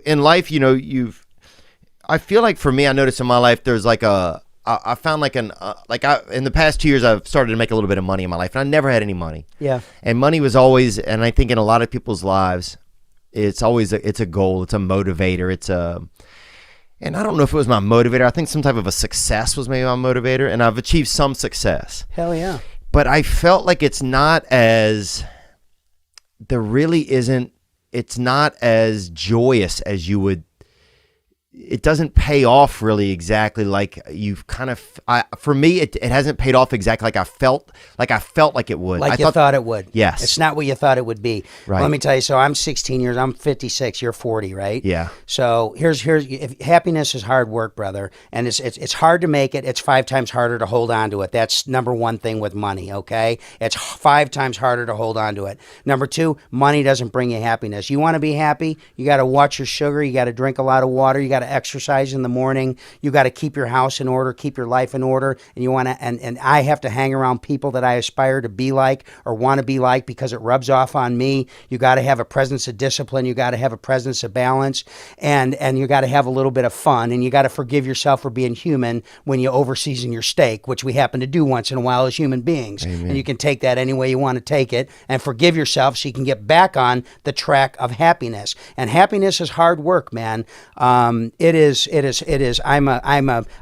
in life, I feel like for me, I noticed in my life, there's like I found like in the past 2 years, I've started to make a little bit of money in my life, and I never had any money. Yeah. And money was always, and I think in a lot of people's lives, it's always it's a goal, it's a motivator, and I don't know if it was my motivator. I think some type of a success was maybe my motivator, and I've achieved some success. Hell yeah. But I felt like it's not as joyous as you would. It doesn't pay off really exactly like you've kind of. For me, it hasn't paid off exactly like I felt like it would. Like I thought it would. Yes. It's not what you thought it would be. Right. Well, let me tell you. So I'm 16 years. I'm 56. You're 40, right? Yeah. So here's happiness is hard work, brother, and it's hard to make it. It's 5 times harder to hold on to it. That's number one thing with money. Okay, it's 5 times harder to hold on to it. Number 2, money doesn't bring you happiness. You want to be happy? You got to watch your sugar. You got to drink a lot of water. You got to exercise in the morning. You got to keep your house in order, keep your life in order, and you want to. And I have to hang around people that I aspire to be like or want to be like because it rubs off on me. You got to have a presence of discipline. You got to have a presence of balance, and you got to have a little bit of fun, and you got to forgive yourself for being human when you overseason your steak, which we happen to do once in a while as human beings. Amen. And you can take that any way you want to take it, and forgive yourself so you can get back on the track of happiness. And happiness is hard work, man. It is. I'm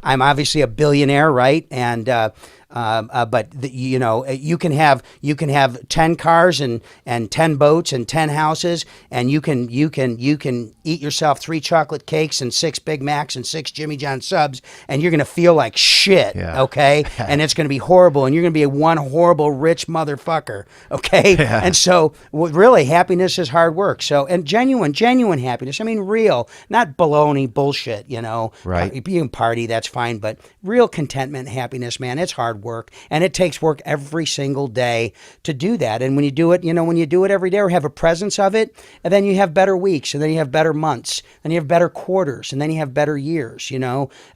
obviously a billionaire, right? And but you can have 10 cars and 10 boats and 10 houses, and you can eat yourself 3 chocolate cakes and 6 Big Macs and 6 Jimmy John subs, and you're gonna feel like shit, okay? And it's gonna be horrible, and you're gonna be one horrible rich motherfucker, okay? Yeah. And so, really, happiness is hard work. So, and genuine happiness. I mean, real, not baloney bullshit. Right? You can party, that's fine, but real contentment, happiness, man, it's hard work, and it takes work every single day to do that. And when you do it, when you do it every day or have a presence of it, and then you have better weeks, and then you have better months, and you have better quarters, and then you have better years.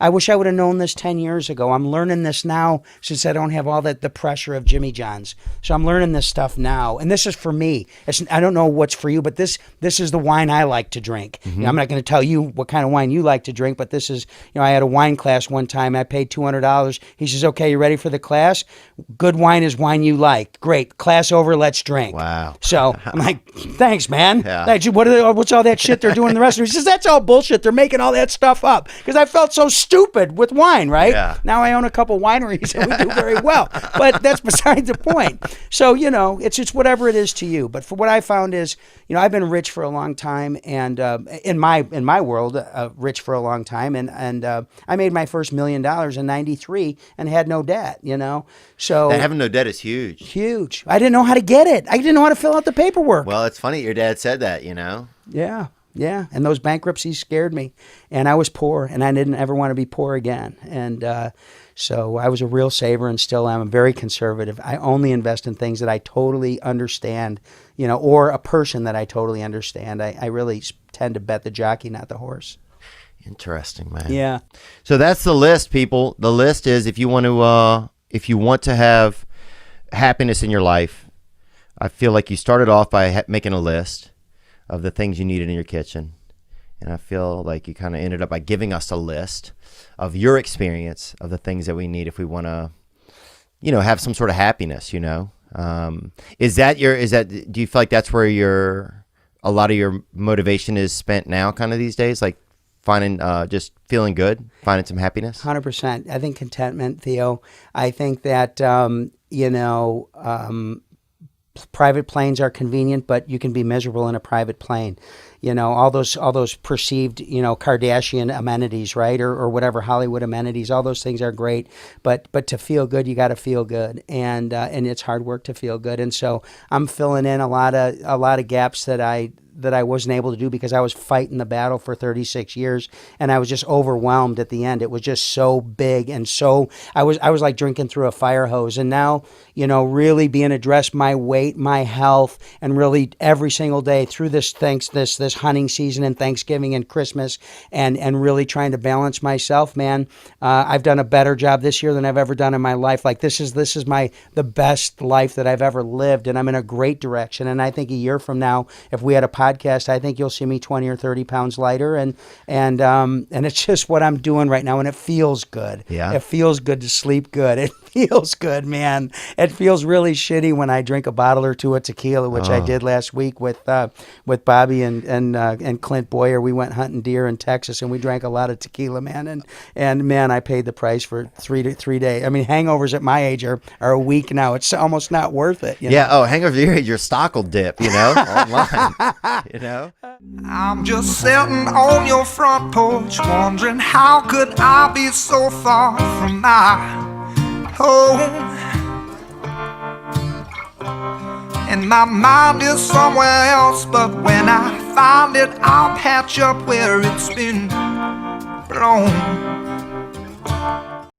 I wish I would have known this 10 years ago. I'm learning this now since I don't have all the pressure of Jimmy John's. So I'm learning this stuff now, and this is for me. I don't know what's for you, but this is the wine I like to drink. Mm-hmm. I'm not going to tell you what kind of wine you like to drink, but this is, I had a wine class one time. I paid $200. He says, "Okay, you ready for the class? Good wine is wine you like. Great. Class over. Let's drink." Wow. So I'm like, "Thanks, man. Yeah. Thanks. What's all that shit they're doing in the restaurant?" He says, "That's all bullshit. They're making all that stuff up." Because I felt so stupid with wine, right? Yeah. Now I own a couple wineries and we do very well. But that's beside the point. So, it's whatever it is to you. But for what I found is, I've been rich for a long time, and in my world, rich for a long time, and I made my first $1 million in '93 and had no debt. So that having no debt is huge. Huge. I didn't know how to get it. I didn't know how to fill out the paperwork. Well, it's funny your dad said that. Yeah. And those bankruptcies scared me, and I was poor, and I didn't ever want to be poor again. And so I was a real saver, and still am. I'm very conservative. I only invest in things that I totally understand, or a person that I totally understand. I really tend to bet the jockey, not the horse. Interesting, man. Yeah. So that's the list, people. The list is if you want to have happiness in your life, I feel like you started off by making a list of the things you needed in your kitchen. And I feel like you kind of ended up by giving us a list of your experience of the things that we need if we want to, have some sort of happiness, do you feel like that's where a lot of your motivation is spent now kind of these days? Like finding, just feeling good, finding some happiness? 100%. I think contentment, Theo. I think that, private planes are convenient, but you can be miserable in a private plane. All those perceived, Kardashian amenities, right? Or whatever Hollywood amenities, all those things are great. But to feel good, you got to feel good. And it's hard work to feel good. And so I'm filling in a lot of gaps that I wasn't able to do because I was fighting the battle for 36 years, and I was just overwhelmed at the end. It was just so big, and so I was like drinking through a fire hose. And now, really being addressed my weight, my health, and really every single day through this hunting season and Thanksgiving and Christmas, and really trying to balance myself, man. I've done a better job this year than I've ever done in my life. Like this is the best life that I've ever lived, and I'm in a great direction. And I think a year from now, if we had a podcast, I think you'll see me 20 or 30 pounds lighter, and it's just what I'm doing right now, and it feels good. Yeah. It feels good to sleep good. It feels good, man. It feels really shitty when I drink a bottle or two of tequila, which I did last week with Bobby and Clint Boyer. We went hunting deer in Texas, and we drank a lot of tequila, man. And man, I paid the price for 3 days. I mean, hangovers at my age are a week now. It's almost not worth it. You know? Oh, hangover your age, your stock will dip, online. I'm just sitting on your front porch, wondering how could I be so far from my home. And my mind is somewhere else, but when I find it, I'll patch up where it's been blown.